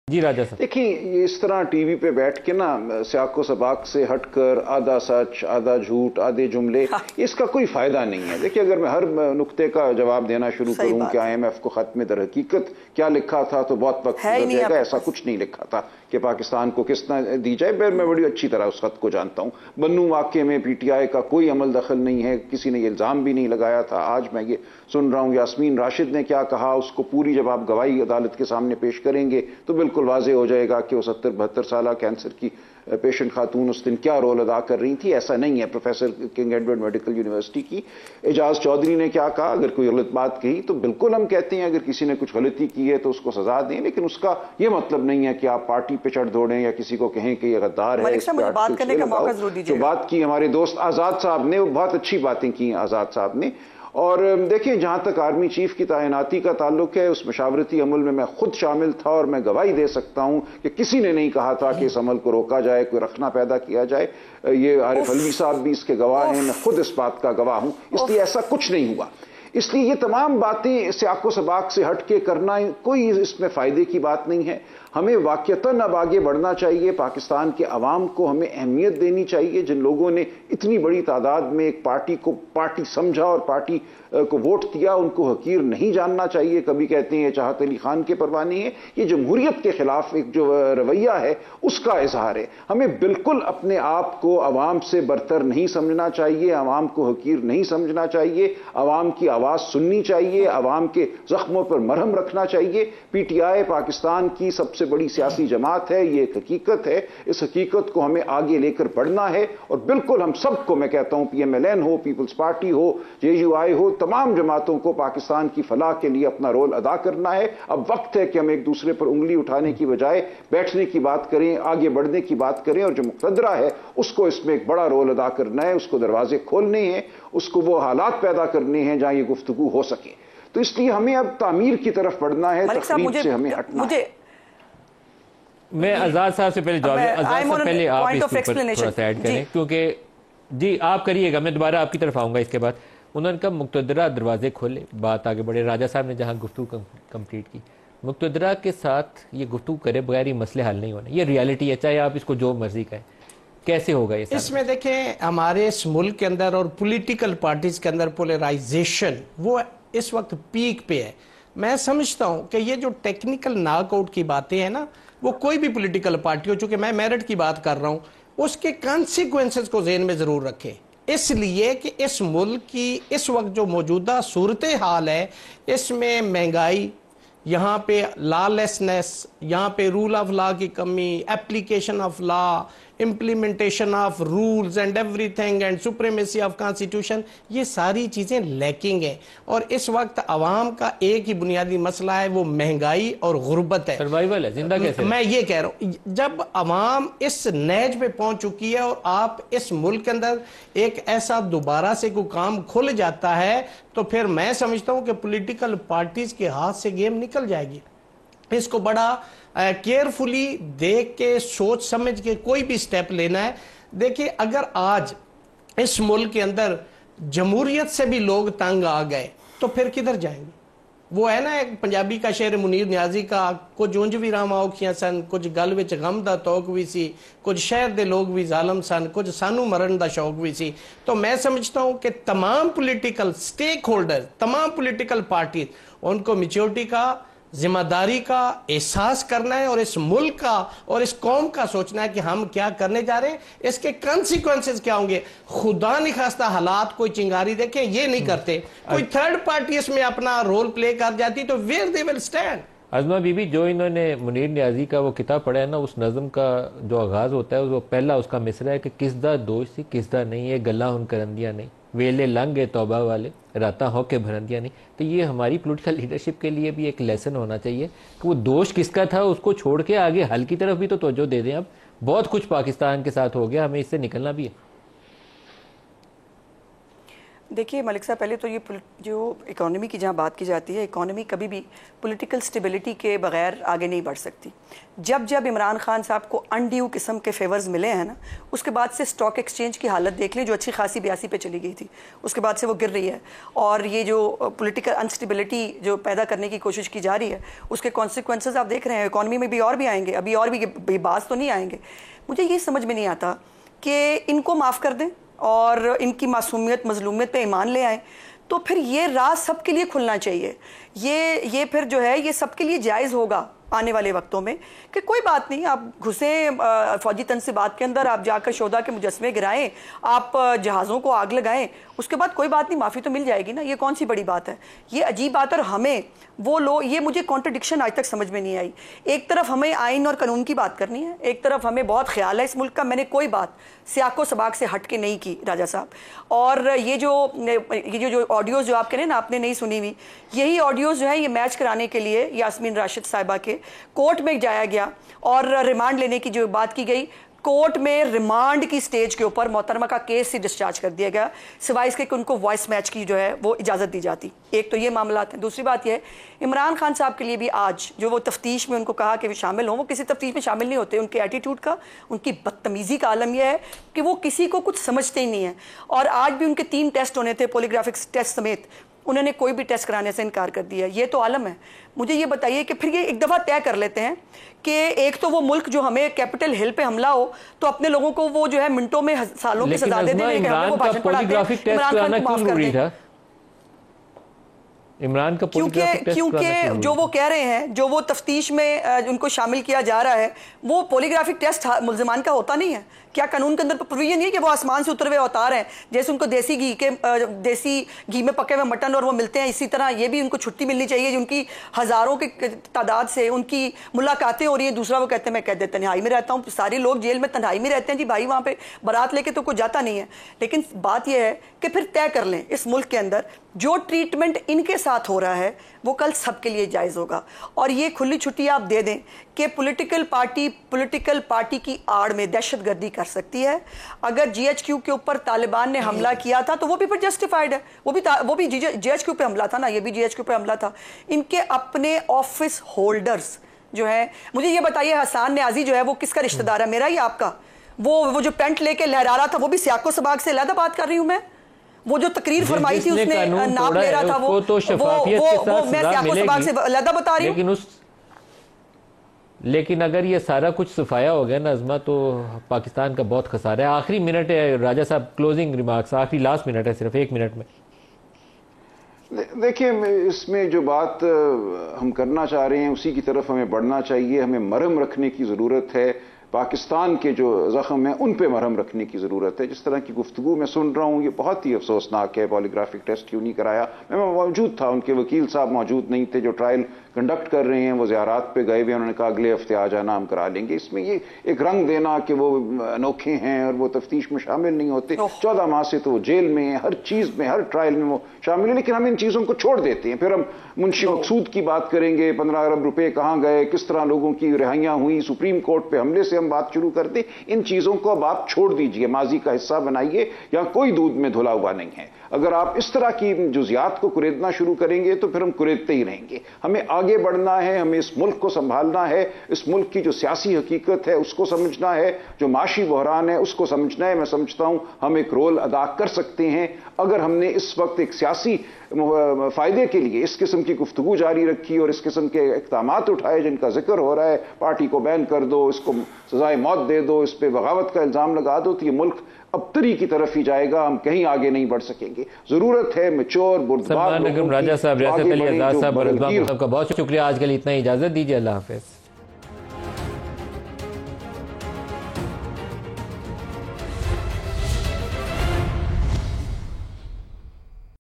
जी राजा साहब, देखिए, ये इस तरह टीवी पे बैठ के ना सियाको सबाक से हटकर आधा सच आधा झूठ आधे जुमले, इसका कोई फायदा नहीं है। देखिए, अगर मैं हर नुक्ते का जवाब देना शुरू करूं कि IMF को खत में दर हकीकत क्या लिखा था तो बहुत वक्त गुजर जाएगा। ऐसा कुछ नहीं लिखा था कि पाकिस्तान को किसना दी जाए। मैं बड़ी अच्छी तरह उस खत को जानता हूं। बन्नू वाकये में PTI का कोई अमल दखल नहीं है, किसी ने ये इल्जाम भी नहीं लगाया था। आज मैं ये सुन रहा हूं यास्मीन राशिद ने क्या कहा, उसको पूरी जब आप गवाही अदालत के सामने पेश करेंगे तो बिल्कुल वाज़ेह हो जाएगा कि वो 70-72 साल कैंसर की पेशेंट खातून उस दिन क्या रोल अदा कर रही थी। ऐसा नहीं है। Professor king Edward medical university की एजाज चौधरी ने क्या कहा, अगर कोई गलत बात कही तो बिल्कुल हम कहते हैं अगर किसी ने कुछ गलती की है तो उसको सजा दें, लेकिन उसका यह मतलब नहीं है कि आप पार्टी पे चढ़ दौड़ें या किसी को कहें कि ये गद्दार है। बात करने का मौका जरूर दीजिए। जो बात की हमारे दोस्त आजाद साहब ने, वो बहुत अच्छी बातें की आजाद साहब ने। और देखिए, जहां तक आर्मी चीफ की तैनाती का ताल्लुक है, उस मशावरती अमल में मैं खुद शामिल था और मैं गवाही दे सकता हूं कि किसी ने नहीं कहा था कि इस अमल को रोका जाए, कोई रखना पैदा किया जाए। ये आरिफ अलवी साहब भी इसके गवाह हैं, मैं खुद इस बात का गवाह हूं। इसलिए ऐसा कुछ नहीं हुआ। इसलिए ये तमाम बातें सियाको सबाक से हटके करना कोई इसमें फायदे की बात नहीं है। हमें वाकयतन अब आगे बढ़ना चाहिए। पाकिस्तान के अवाम को हमें अहमियत देनी चाहिए। जिन लोगों ने इतनी बड़ी तादाद में एक पार्टी को पार्टी समझा और पार्टी को वोट दिया, उनको हकीर नहीं जानना चाहिए। कभी कहते हैं चाहत अली खान के परवाने हैं। ये जमहूरियत के खिलाफ एक जो रवैया है उसका इजहार है। हमें बिल्कुल अपने आप को अवाम से बरतर नहीं समझना चाहिए, अवाम को हकीर नहीं समझना चाहिए, अवाम की आवाज सुननी चाहिए, अवाम के जख्मों पर मरहम रखना चाहिए। PTI पाकिस्तान की सबसे बड़ी सियासी जमात है, ये एक हकीकत है। इस हकीकत को हमें आगे लेकर बढ़ना है और बिल्कुल हम सबको, मैं कहता हूं PMLN हो, पीपल्स पार्टी हो, JUI हो, तमाम जमातों को पाकिस्तान की फलाह के लिए अपना रोल अदा करना है। अब वक्त है कि हम एक दूसरे पर उंगली उठाने की बजाय बैठने की बात करें, आगे बढ़ने की बात करें और जो मुक़द्दरा है उसको इसमें एक बड़ा रोल अदा करना है, उसको दरवाजे खोलने हैं, उसको वो हालात पैदा करने हैं जहां ये गुफ्तगू हो सके। तो इसलिए हमें अब तामीर की तरफ बढ़ना है, तखरीब से हमें हटना है। मैं आजाद साहब से पहले जवाब, आजाद साहब पहले आप इस पर थोड़ा सा ऐड करें, क्योंकि जी आप करिएगा, मैं दोबारा आपकी तरफ आऊंगा इसके बाद। उन्होंने कहा मुक़तदरा दरवाजे खोले, बात आगे बढ़े। राजा साहब ने जहां गुफ्तगू कंप्लीट की, मुक़तदरा के साथ ये गुफ्तगू करे बगैर ये मसले हल नहीं होने। ये रियलिटी है, चाहे आप इसको जो मर्जी कहें। कैसे होगा ये? इसमें देखें, हमारे इस मुल्क के अंदर और पॉलिटिकल पार्टीज के अंदर पोलराइजेशन वो इस वक्त पीक पे है। मैं समझता हूं कि ये जो टेक्निकल नॉकआउट की बातें हैं ना, वो कोई भी पॉलिटिकल पार्टी हो, चूंकि मैं मेरिट की बात कर रहा हूं, उसके कॉन्सिक्वेंसेस को ज़हन में जरूर रखें। इसलिए कि इस मुल्क की इस वक्त जो मौजूदा सूरत हाल है, इसमें महंगाई, यहाँ पे लॉलेसनेस, यहाँ पे रूल ऑफ लॉ की कमी, application of law, implementation of rules and everything and supremacy of constitution, ये सारी चीजें लैकिंग है। और इस वक्त आवाम का एक ही बुनियादी मसला है, वो महंगाई और गुर्बत है, सर्वाइवल है, जिंदा कैसे। मैं ये कह रहा हूं, जब आवाम इस नहज पे पहुंच चुकी है और आप इस मुल्क के अंदर एक ऐसा दोबारा से कोई काम खुल जाता है, तो फिर मैं समझता हूं कि पॉलिटिकल पार्टीज के हाथ से गेम निकल जाएगी। इसको बड़ा केयरफुली देख के, सोच समझ के कोई भी स्टेप लेना है। देखिए, अगर आज इस मुल्क के अंदर जमहूरियत से भी लोग तंग आ गए तो फिर किधर जाएंगे? वो है ना एक पंजाबी का शेर मुनीर न्याजी का, कुछ उंज भी राम औखियां सन, कुछ गल विच गम दा तौक भी सी, कुछ शहर दे लोग भी जालम सन, कुछ सानू मरण दा शौक भी सी। तो मैं समझता हूं कि तमाम पॉलिटिकल स्टेक होल्डर, तमाम पॉलिटिकल पार्टी, उनको मैच्योरिटी का, जिम्मेदारी का एहसास करना है और इस मुल्क का और इस कौम का सोचना है कि हम क्या करने जा रहे हैं, इसके कॉन्सिक्वेंसेस क्या होंगे। खुदा नहीं खास्ता हालात कोई चिंगारी देखें, ये नहीं करते, कोई थर्ड पार्टी इसमें अपना रोल प्ले कर जाती तो where they will stand. Azma Bibi, जो इन्होंने मुनीर न्याजी का वो किताब पढ़ा है ना, उस नज़म का जो आगाज होता है, वो पहला उसका मिसरा है कि किसदा दोष सी किसदा नहीं है, गला उन करंदिया नहीं, वेले लंघे तौबा वाले, राता हो के भरंदिया नहीं। तो ये हमारी पॉलिटिकल लीडरशिप के लिए भी एक लेसन होना चाहिए कि वो दोष किसका था उसको छोड़ के आगे हल की तरफ भी तो तवज्जो दे दें। अब बहुत कुछ पाकिस्तान के साथ हो गया, हमें इससे निकलना भी है। देखिए मलिक साहब, पहले तो ये जो इकोनॉमी की जहाँ बात की जाती है, इकोनॉमी कभी भी पॉलिटिकल स्टेबिलिटी के बगैर आगे नहीं बढ़ सकती। जब जब इमरान खान साहब को अनड्यू किस्म के फेवर्स मिले हैं ना, उसके बाद से स्टॉक एक्सचेंज की हालत देख लें, जो अच्छी खासी 82 पे चली गई थी, उसके बाद से वो गिर रही है। और ये जो पॉलिटिकल अनस्टेबिलिटी जो पैदा करने की कोशिश की जा रही है, उसके कॉन्सिक्वेंसेज आप देख रहे हैं। इकॉनमी में भी और भी आएंगे, अभी और भी बात तो नहीं आएंगे। मुझे ये समझ में नहीं आता कि इनको माफ़ कर दें और इनकी मासूमियत मजलूमियत पे ईमान ले आए, तो फिर ये राज सबके लिए खुलना चाहिए। ये फिर जो है ये सबके लिए जायज़ होगा आने वाले वक्तों में कि कोई बात नहीं, आप घुसें फौजी तनसीबात के अंदर, आप जाकर शोधा के मुजस्मे गिराएं, आप जहाज़ों को आग लगाएं, उसके बाद कोई बात नहीं, माफ़ी तो मिल जाएगी ना, ये कौन सी बड़ी बात है। ये अजीब बात है। और हमें वो लोग, ये मुझे कॉन्ट्रडिक्शन आज तक समझ में नहीं आई। एक तरफ हमें आइन और कानून की बात करनी है, एक तरफ हमें बहुत ख्याल है इस मुल्क का। मैंने कोई बात सियाको सबाक से हट के नहीं की राजा साहब। और ये जो ऑडियोज़ जो आप कह रहे हैं ना, आपने नहीं सुनी हुई, यही ऑडियोज़ जो है ये मैच कराने के लिए यास्मीन राशिद साहिबा के कोर्ट में जाया गया और रिमांड लेने की जो बात की गई, कोर्ट में रिमांड की स्टेज के ऊपर मोहतरमा का केस ही डिस्चार्ज कर दिया गया, सिवाय इसके कि उनको वॉइस मैच की जो है वो इजाज़त दी जाती। एक तो ये मामला है। दूसरी बात यह है, इमरान खान साहब के लिए भी आज जो वो तफ्तीश में उनको कहा कि वो शामिल हों, वो किसी तफ्तीश में शामिल नहीं होते। उनके एटीट्यूड का, उनकी बदतमीज़ी का आलम यह है कि वो किसी को कुछ समझते ही नहीं है। और आज भी उनके 3 टेस्ट होने थे, पॉलीग्राफिक टेस्ट समेत, उन्होंने कोई भी टेस्ट कराने से इनकार कर दिया। ये तो आलम है। मुझे ये बताइए कि फिर ये एक दफ़ा तय कर लेते हैं कि एक तो वो मुल्क जो हमें कैपिटल हिल पे हमला हो तो अपने लोगों को वो जो है मिनटों में सालों की सजा दे दें, इमरान का पॉलीग्राफिक टेस्ट कराना क्यों जरूरी था? इमरान का क्योंकि जो वो कह रहे हैं, जो वो तफ्तीश में उनको शामिल किया जा रहा है, वो पॉलीग्राफिक टेस्ट मुल्ज़िमान का होता नहीं है। क्या कानून के अंदर प्रोविजन नहीं है कि वो आसमान से उतरे हुए अवतार हैं, जैसे उनको देसी घी में पके हुए मटन और वो मिलते हैं, इसी तरह ये भी उनको छुट्टी मिलनी चाहिए। जो उनकी हज़ारों की तादाद से उनकी मुलाकातें हो रही हैं। दूसरा वो कहते हैं मैं कैद तन्हाई में रहता हूँ, सारे लोग जेल में तन्हाई में रहते हैं जी भाई, वहाँ पे बारात लेके तो कोई जाता नहीं है। लेकिन बात यह है कि फिर तय कर लें इस मुल्क के अंदर जो ट्रीटमेंट इनके साथ हो रहा है वो कल सबके लिए जायज़ होगा। और ये खुली छुट्टी आप दे दें कि पॉलिटिकल पार्टी की आड़ में दहशतगर्दी कर सकती है। अगर GHQ के ऊपर तालिबान ने हमला किया था तो वो भी फिर जस्टिफाइड है। वो भी GHQ पे हमला था ना, ये भी GHQ पे हमला था। इनके अपने ऑफिस होल्डर्स जो है, मुझे ये बताइए हसन न्याजी जो है वो किसका रिश्तेदार है, मेरा ही आपका? वो जो पेंट लेके लहरा रहा था वो भी सियाको सबाक से अलग बात कर रही हूं मैं। वो जो तकरीर फरमाई थी उसने नाम ले रहा था, वो मैं सियाको सबाक से अलग बता रही हूँ। लेकिन अगर ये सारा कुछ सफाया हो गया ना अज़मा, तो पाकिस्तान का बहुत खसारा है। आखिरी मिनट है राजा साहब, क्लोजिंग रिमार्क्स, आखिरी लास्ट मिनट है, सिर्फ 1 मिनट में। देखिए, इसमें जो बात हम करना चाह रहे हैं उसी की तरफ हमें बढ़ना चाहिए। हमें मरहम रखने की ज़रूरत है। पाकिस्तान के जो ज़ख्म हैं उन पे मरहम रखने की ज़रूरत है। जिस तरह की गुफ्तगू मैं सुन रहा हूँ ये बहुत ही अफसोसनाक है। पॉलीग्राफिक टेस्ट क्यों नहीं कराया? मैं मौजूद था, उनके वकील साहब मौजूद नहीं थे जो ट्रायल कंडक्ट कर रहे हैं, वो ज़ियारात पे गए हुए, उन्होंने कहा अगले हफ्ते आ जाना, हम करा लेंगे। इसमें ये एक रंग देना कि वो अनोखे हैं और वो तफ्तीश में शामिल नहीं होते। 14 माह से तो वो जेल में है, हर चीज़ में, हर ट्रायल में वो शामिल है। लेकिन हम इन चीज़ों को छोड़ देते हैं। फिर हम मुंशी मकसूद की बात करेंगे, 15 अरब रुपए कहाँ गए, किस तरह लोगों की रिहाइयाँ हुई, सुप्रीम कोर्ट पे हमले से हम बात शुरू कर दें। इन चीज़ों को अब आप छोड़ दीजिए, माजी का हिस्सा बनाइए। यहाँ कोई दूध में धुला हुआ नहीं है। अगर आप इस तरह की जुजियात को कुरेदना शुरू करेंगे तो फिर हम कुरेदते ही रहेंगे। हमें आगे बढ़ना है, हमें इस मुल्क को संभालना है, इस मुल्क की जो सियासी हकीकत है उसको समझना है, जो माशी बहरान है उसको समझना है। मैं समझता हूं हम एक रोल अदा कर सकते हैं अगर हमने इस वक्त एक सियासी फायदे के लिए इस किस्म की गुफ्तगू जारी रखी और इस किस्म के इक़दामात उठाए जिनका जिक्र हो रहा है। पार्टी को बैन कर दो, इसको सजाए मौत दे दो, इस पर बगावत का इल्ज़ाम लगा दो, तो ये मुल्क अबतरी की तरफ ही जाएगा। हम कहीं आगे नहीं बढ़ सकेंगे। जरूरत है मैच्योर बुर्दबार राजा साहब, बहुत शुक्रिया। आज के लिए इतना ही, इजाजत दीजिए। अल्लाह हाफिज।